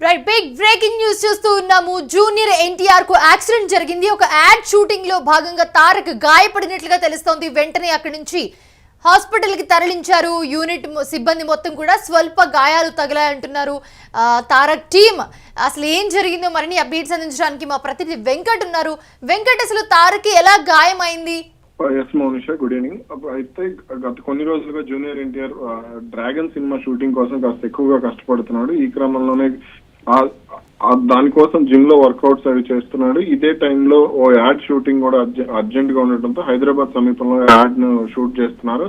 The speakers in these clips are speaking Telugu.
రైట్, బిగ్ బ్రేకింగ్ న్యూస్ చూస్తూ ఉన్నాము. జూనియర్ ఎన్టీఆర్ కు యాక్సిడెంట్ జరిగింది. ఒక యాడ్ షూటింగ్ లో భాగంగా తారక్ గాయపడినట్లుగా తెలుస్తోంది. వెంటనే అక్కడి నుంచి హాస్పిటల్ కి తరలించారు. యూనిట్ సిబ్బంది మొత్తం కూడా స్వల్ప గాయాలు తగిలాయంటున్నారు తారక్ టీమ్. అసలు ఏం జరిగిందో మరిన్ని అప్డేట్స్ అందించడానికి మా ప్రతినిధి వెంకట్ ఉన్నారు. వెంకట్, అసలు తారక్ ఎలా గాయమైంది? Yes Mounisha, good evening. అయితే గత కొన్ని రోజులుగా junior NTR Dragon cinema shooting కోసం కాస్త ఎక్కువగా కష్టపడుతున్నాడు. ఈ క్రమంలోనే దానికోసం జిమ్ లో వర్కౌట్స్ అవి చేస్తున్నాడు. ఇదే టైంలో ఓ యాడ్ షూటింగ్ కూడా అర్జెంట్ గా ఉండటంతో హైదరాబాద్ సమీపంలో యాడ్ ను షూట్ చేస్తున్నారు.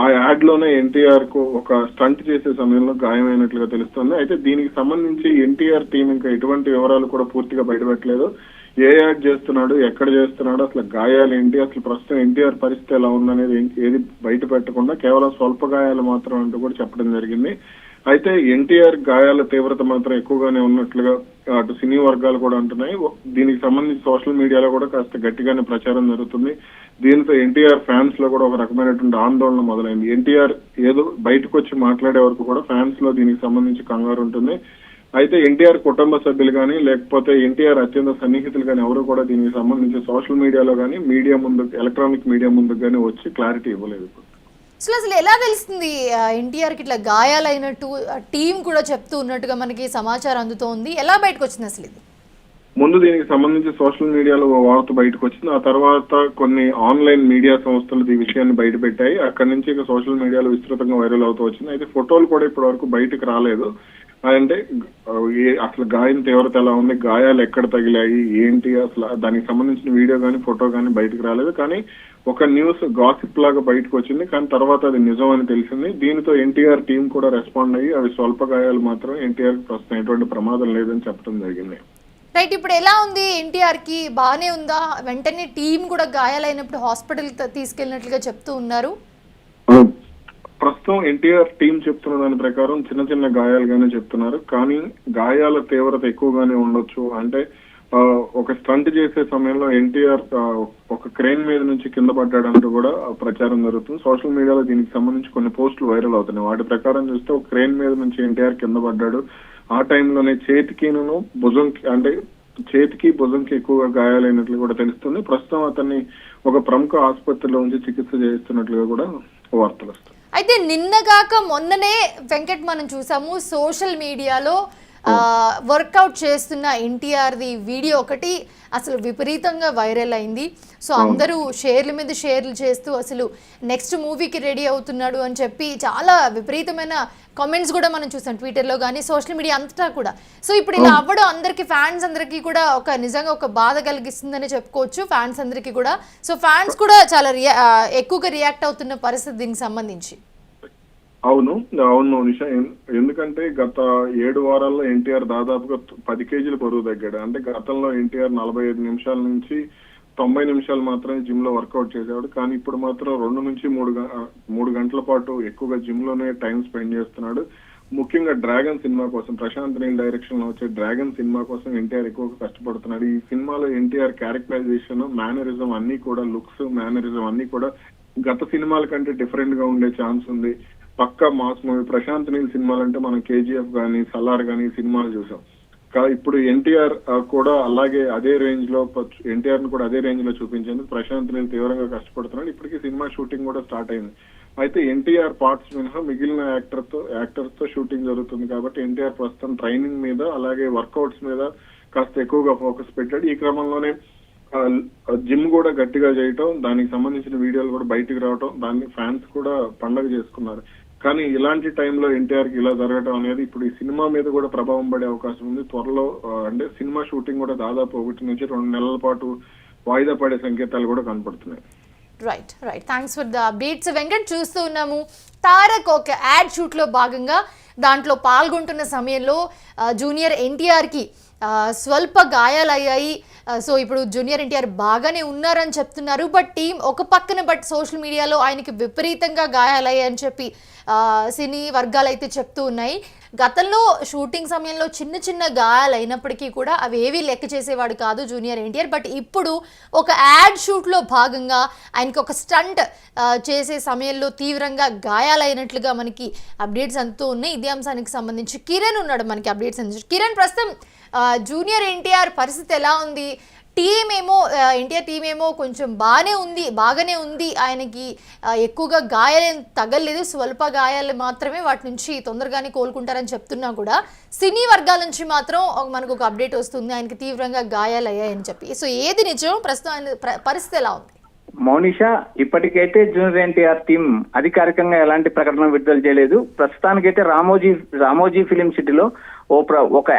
ఆ యాడ్ లోనే ఎన్టీఆర్ కు ఒక స్టంట్ చేసే సమయంలో గాయమైనట్లుగా తెలుస్తుంది. అయితే దీనికి సంబంధించి ఎన్టీఆర్ టీం ఇంకా ఎటువంటి వివరాలు కూడా పూర్తిగా బయటపెట్టలేదు. ఏ యాడ్ చేస్తున్నాడు, ఎక్కడ చేస్తున్నాడు, అసలు గాయాలు ఏంటి, అసలు ప్రస్తుతం ఎన్టీఆర్ పరిస్థితి ఎలా ఉందనేది ఏది బయట పెట్టకుండా కేవలం స్వల్ప గాయాలు మాత్రం అంటూ కూడా చెప్పడం జరిగింది. అయితే ఎన్టీఆర్ గాయాల తీవ్రత మాత్రం ఎక్కువగానే ఉన్నట్లుగా అటు సినీ వర్గాలు కూడా అంటున్నాయి. దీనికి సంబంధించి సోషల్ మీడియాలో కూడా కాస్త గట్టిగానే ప్రచారం జరుగుతుంది. దీంతో ఎన్టీఆర్ ఫ్యాన్స్ లో కూడా ఒక రకమైనటువంటి ఆందోళన మొదలైంది. ఎన్టీఆర్ ఏదో బయటకు వచ్చి మాట్లాడే వరకు కూడా ఫ్యాన్స్ లో దీనికి సంబంధించి కంగారు ఉంటుంది. అయితే ఎన్టీఆర్ కుటుంబ సభ్యులు కానీ లేకపోతే ఎన్టీఆర్ అత్యంత సన్నిహితులు కానీ ఎవరు కూడా దీనికి సంబంధించి సోషల్ మీడియాలో కానీ మీడియా ముందు, ఎలక్ట్రానిక్ మీడియా ముందుకు కానీ వచ్చి క్లారిటీ ఇవ్వలేదు. అసలు ఎలా తెలుస్తుంది ఎన్టీఆర్ కి ఇట్లా గాయాలైనట్టు? టీం కూడా చెప్తూ ఉన్నట్టుగా మనకి సమాచారం అందుతోంది. ఎలా బయటకు వచ్చింది అసలు ఇది? ముందు దీనికి సంబంధించి సోషల్ మీడియాలో వార్త బయటకు వచ్చింది. ఆ తర్వాత కొన్ని ఆన్లైన్ మీడియా సంస్థలు ఈ విషయాన్ని బయట పెట్టాయి. అక్కడి నుంచి ఇక సోషల్ మీడియాలో విస్తృతంగా వైరల్ అవుతూ వచ్చింది. అయితే ఫోటోలు కూడా ఇప్పటి వరకు బయటకు రాలేదు. అంటే అసలు గాయం తీవ్రత ఎలా ఉంది, గాయాలు ఎక్కడ తగిలాయి, ఏంటి, అసలు దానికి సంబంధించిన వీడియో కానీ ఫోటో కానీ బయటకు రాలేదు. కానీ ఒక న్యూస్ గాసిప్ లాగా బయటకు వచ్చింది, కానీ తర్వాత అది నిజం అని తెలిసింది. దీనితో ఎన్టీఆర్ టీం కూడా రెస్పాండ్ అయ్యి అవి స్వల్ప గాయాలు మాత్రం, ఎన్టీఆర్ ప్రస్తుతం ఎటువంటి ప్రమాదం లేదని చెప్పడం జరిగింది. రైట్, ఇప్పుడు ఎలా ఉంది ఎన్టీఆర్ కి? బాగానే ఉందా? వెంటనే టీం కూడా గాయాలైనప్పుడు హాస్పిటల్ తీసుకెళ్ళినట్లుగా చెప్తూ ఉన్నారు. ప్రస్తుతం ఎన్టీఆర్ టీం చెప్తున్న దాని ప్రకారం చిన్న చిన్న గాయాలుగానే చెప్తున్నారు. కానీ గాయాల తీవ్రత ఎక్కువగానే ఉండొచ్చు. అంటే ఒక స్టంట్ చేసే సమయంలో ఎన్టీఆర్ ఒక క్రేన్ మీద నుంచి కింద పడ్డాడంటూ కూడా ప్రచారం జరుగుతుంది. సోషల్ మీడియాలో దీనికి సంబంధించి కొన్ని పోస్టులు వైరల్ అవుతున్నాయి. వాటి ప్రకారం చూస్తే ఒక క్రేన్ మీద నుంచి ఎన్టీఆర్ కింద పడ్డాడు. ఆ టైంలోనే చేతికిను భుజంకి, అంటే చేతికి భుజంకి ఎక్కువగా గాయాలైనట్లు కూడా తెలుస్తుంది. ప్రస్తుతం అతన్ని ఒక ప్రముఖ ఆసుపత్రిలో ఉంచి చికిత్స చేయిస్తున్నట్లుగా కూడా వార్తలు వస్తాయి. అయితే నిన్నగాక మొన్ననే వెంకట్ మనం చూసాము సోషల్ మీడియాలో వర్కౌట్ చేస్తున్న ఎన్టీఆర్ది వీడియో ఒకటి అసలు విపరీతంగా వైరల్ అయింది. సో అందరూ షేర్ల మీద షేర్లు చేస్తూ అసలు నెక్స్ట్ మూవీకి రెడీ అవుతున్నాడు అని చెప్పి చాలా విపరీతమైన కామెంట్స్ కూడా మనం చూసాం ట్విట్టర్లో కానీ సోషల్ మీడియా అంతటా కూడా. సో ఇప్పుడు ఇలా అవ్వడం అందరికి, ఫ్యాన్స్ అందరికీ కూడా ఒక నిజంగా ఒక బాధ కలిగిస్తుందని చెప్పుకోవచ్చు ఫ్యాన్స్ అందరికీ కూడా. సో ఫ్యాన్స్ కూడా చాలా ఎక్కువగా రియాక్ట్ అవుతున్న పరిస్థితి దీనికి సంబంధించి. అవును మౌనిషా, ఎందుకంటే గత 7 వారాల్లో ఎన్టీఆర్ దాదాపుగా 10 కేజీలు బరువు తగ్గాడు. అంటే గతంలో ఎన్టీఆర్ 45 నిమిషాల నుంచి 90 నిమిషాలు మాత్రమే జిమ్ లో వర్కౌట్ చేసేవాడు. కానీ ఇప్పుడు మాత్రం 2 నుంచి 3 గంటల పాటు ఎక్కువగా జిమ్ లోనే టైం స్పెండ్ చేస్తున్నాడు. ముఖ్యంగా డ్రాగన్ సినిమా కోసం, ప్రశాంత్ నీల్ డైరెక్షన్ లో వచ్చే డ్రాగన్ సినిమా కోసం ఎన్టీఆర్ ఎక్కువగా కష్టపడుతున్నాడు. ఈ సినిమాలో ఎన్టీఆర్ క్యారెక్టరైజేషన్, మేనరిజం అన్ని కూడా, లుక్స్, మేనరిజం అన్ని కూడా గత సినిమాల కంటే డిఫరెంట్ గా ఉండే ఛాన్స్ ఉంది. పక్కా మాస్ మూవీ. ప్రశాంత్ నీల్ సినిమాలు అంటే మనం కేజీఎఫ్ గానీ, సలార్ గానీ సినిమాలు చూసాం. ఇప్పుడు ఎన్టీఆర్ కూడా అలాగే అదే రేంజ్ లో, ఎన్టీఆర్ ను కూడా అదే రేంజ్ లో చూపించేందుకు ప్రశాంత్ నీల్ తీవ్రంగా కష్టపడుతున్నాడు. ఇప్పటికీ సినిమా షూటింగ్ కూడా స్టార్ట్ అయింది. అయితే ఎన్టీఆర్ పార్ట్స్ మినహా మిగిలిన యాక్టర్స్ తో షూటింగ్ జరుగుతుంది కాబట్టి ఎన్టీఆర్ ప్రస్తుతం ట్రైనింగ్ మీద అలాగే వర్కౌట్స్ మీద కాస్త ఎక్కువగా ఫోకస్ పెట్టాడు. ఈ క్రమంలోనే జిమ్ కూడా గట్టిగా చేయటం, దానికి సంబంధించిన వీడియోలు కూడా బయటకు రావటం, దాన్ని ఫ్యాన్స్ కూడా పండగ చేసుకున్నారు. కానీ ఇలాంటి టైంలో ఎన్టీఆర్ కి ఇలా జరగడం అనేది ఇప్పుడు ఈ సినిమా మీద కూడా ప్రభావం పడే అవకాశం ఉంది. త్వరలో అంటే సినిమా షూటింగ్ కూడా దాదాపు 1 నుంచి 2 నెలల పాటు వాయిదా పడే సంకేతాలు కూడా కనపడుతున్నాయి. Right, thanks for the updates Venkat. చూస్తూ ఉన్నాము తారక్ ఒక యాడ్ షూట్ లో భాగంగా దాంట్లో పాల్గొంటున్న సమయంలో జూనియర్ ఎన్టీఆర్ కి స్వల్ప గాయాలయ్యాయి. సో ఇప్పుడు జూనియర్ ఎన్టీఆర్ బాగానే ఉన్నారని చెప్తున్నారు. బట్ టీం ఒక పక్కన సోషల్ మీడియాలో ఆయనకి విపరీతంగా గాయాలయ్యాయని చెప్పి సినీ వర్గాలు అయితే చెప్తూ ఉన్నాయి. గతంలో షూటింగ్ సమయంలో చిన్న చిన్న గాయాలు అయినప్పటికీ కూడా అవి ఏవీ లెక్క చేసేవాడు కాదు జూనియర్ ఎన్టీఆర్. బట్ ఇప్పుడు ఒక యాడ్ షూట్లో భాగంగా ఆయనకి ఒక స్టంట్ చేసే సమయంలో తీవ్రంగా గాయాలైనట్లుగా మనకి అప్డేట్స్ అంతూ ఉన్నాయి. ఇదే అంశానికి సంబంధించి కిరణ్ ఉన్నాడు మనకి అప్డేట్ అప్డేట్స్ అందించారు. కిరణ్, ప్రస్తుతం జూనియర్ ఎన్టీఆర్ పరిస్థితి ఎలా ఉంది? టీం ఏమో ఎన్టీఆర్ టీం ఏమో కొంచెం బాగానే ఉంది, ఆయనకి ఎక్కువగా గాయాలేం తగలలేదు, స్వల్ప గాయాలు మాత్రమే, వాటి నుంచి తొందరగానే కోలుకుంటారని చెప్తున్నా కూడా సినీ వర్గాల నుంచి మాత్రం మనకు ఒక అప్డేట్ వస్తుంది ఆయనకి తీవ్రంగా గాయాలు అయ్యాయని చెప్పి. సో ఏది నిజం? ప్రస్తుతం ఆయన పరిస్థితి ఎలా ఉంది? మౌనిషా, ఇప్పటికైతే జూనియర్ ఎన్టీఆర్ టీం అధికారికంగా ఎలాంటి ప్రకటన విడుదల చేయలేదు. ప్రస్తుతానికైతే రామోజీ ఫిలిం సిటీలో ఒక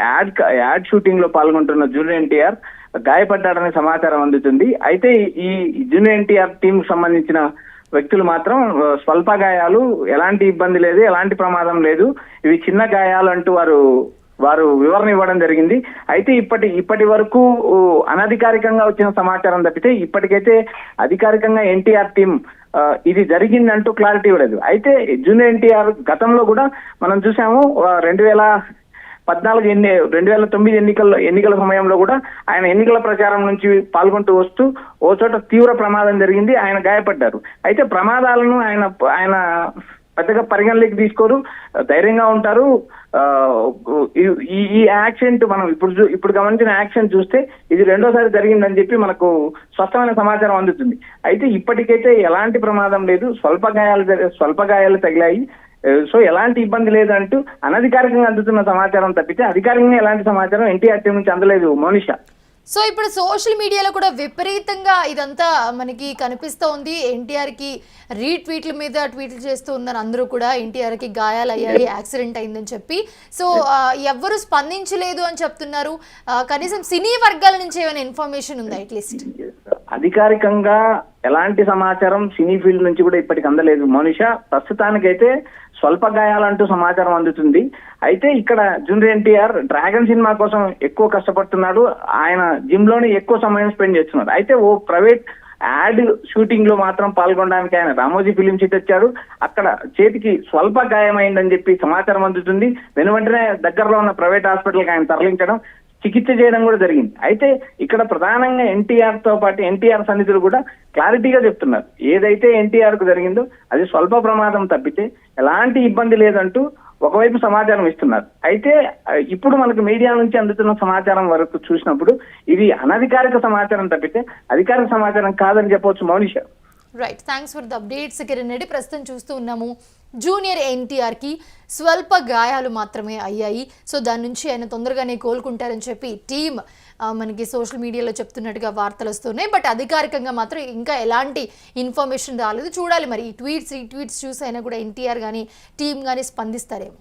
యాడ్ షూటింగ్ లో పాల్గొంటున్న జూనియర్ ఎన్టీఆర్ గాయపడ్డాడనే సమాచారం అందుతుంది. అయితే ఈ జూనియర్ ఎన్టీఆర్ టీం సంబంధించిన వ్యక్తులు మాత్రం స్వల్ప గాయాలు, ఎలాంటి ఇబ్బంది లేదు, ఎలాంటి ప్రమాదం లేదు, ఇవి చిన్న గాయాలు అంటూ వారు వివరణ ఇవ్వడం జరిగింది. అయితే ఇప్పటి వరకు అనధికారికంగా వచ్చిన సమాచారం తప్పితే ఇప్పటికైతే అధికారికంగా ఎన్టీఆర్ టీం ఇది జరిగిందంటూ క్లారిటీ ఇవ్వలేదు. అయితే జూనియర్ ఎన్టీఆర్ గతంలో కూడా మనం చూసాము 2009 ఎన్నికల సమయంలో కూడా ఆయన ఎన్నికల ప్రచారం నుంచి పాల్గొంటూ వస్తూ ఓ చోట తీవ్ర ప్రమాదం జరిగింది, ఆయన గాయపడ్డారు. అయితే ప్రమాదాలను ఆయన పెద్దగా పరిగణలోకి తీసుకోరు, ధైర్యంగా ఉంటారు. ఈ యాక్సిడెంట్ మనం ఇప్పుడు గమనించిన యాక్సిడెంట్ చూస్తే ఇది రెండోసారి జరిగిందని చెప్పి మనకు స్పష్టమైన సమాచారం అందుతుంది. అయితే ఇప్పటికైతే ఎలాంటి ప్రమాదం లేదు, స్వల్ప గాయాలు తగిలాయి, సో ఎలాంటి ఇబ్బంది లేదంటూ అనధికారికంగా అందుతున్న సమాచారం తప్పితే అధికారికంగా ఎలాంటి సమాచారం ఎన్టీఆర్ టీం నుంచి అందలేదు మోనిషా. సో ఇప్పుడు సోషల్ మీడియాలో కూడా విపరీతంగా ఇదంతా మనకి కనిపిస్తోంది. ఎన్టీఆర్కి రీట్వీట్ల మీద ట్వీట్లు చేస్తూ ఉన్నారు అందరూ కూడా, ఎన్టీఆర్కి గాయాలు అయ్యాయి, యాక్సిడెంట్ అయిందని చెప్పి. సో ఎవ్వరు స్పందించలేదు అని చెప్తున్నారు. కనీసం సినీ వర్గాల నుంచి ఏమైనా ఇన్ఫర్మేషన్ ఉందా? అట్లీస్ట్ అధికారికంగా ఎలాంటి సమాచారం సినీ ఫీల్డ్ నుంచి కూడా ఇప్పటికి అందలేదు మోనిషా. ప్రస్తుతానికైతే స్వల్ప గాయాలంటూ సమాచారం అందుతుంది. అయితే ఇక్కడ జూనియర్ ఎన్టీఆర్ డ్రాగన్ సినిమా కోసం ఎక్కువ కష్టపడుతున్నాడు, ఆయన జిమ్ లోనే ఎక్కువ సమయం స్పెండ్ చేస్తున్నాడు. అయితే ఓ ప్రైవేట్ యాడ్ షూటింగ్ లో మాత్రం పాల్గొనడానికి ఆయన రామోజీ ఫిలిం సిటీ వచ్చాడు. అక్కడ చేతికి స్వల్ప గాయమైందని చెప్పి సమాచారం అందుతుంది. వెంటనే దగ్గరలో ఉన్న ప్రైవేట్ హాస్పిటల్కి ఆయన తరలించడం, చికిత్స చేయడం కూడా జరిగింది. అయితే ఇక్కడ ప్రధానంగా ఎన్టీఆర్ తో పాటు ఎన్టీఆర్ సన్నిధులు కూడా క్లారిటీగా చెప్తున్నారు, ఏదైతే ఎన్టీఆర్ కు జరిగిందో అది స్వల్ప ప్రమాదం తప్పితే ఎలాంటి ఇబ్బంది లేదంటూ ఒకవైపు సమాచారం ఇస్తున్నారు. అయితే ఇప్పుడు మనకు మీడియా నుంచి అందుతున్న సమాచారం వరకు చూసినప్పుడు ఇది అనధికారిక సమాచారం తప్పితే అధికారిక సమాచారం కాదని చెప్పవచ్చు Mounisha. Right, thanks for the updates Kiran Reddy. ప్రస్తుతం చూస్తూ ఉన్నాము జూనియర్ ఎన్టీఆర్కి స్వల్ప గాయాలు మాత్రమే అయ్యాయి. సో దాని నుంచి ఆయన తొందరగానే కోలుకుంటారని చెప్పి టీం మనకి సోషల్ మీడియాలో చెప్తున్నట్టుగా వార్తలు వస్తున్నాయి. బట్ అధికారికంగా మాత్రం ఇంకా ఎలాంటి ఇన్ఫర్మేషన్ రాలేదు. చూడాలి మరి ఈ ట్వీట్స్ చూసి అయినా కూడా ఎన్టీఆర్ కానీ టీం కానీ స్పందిస్తారేమో.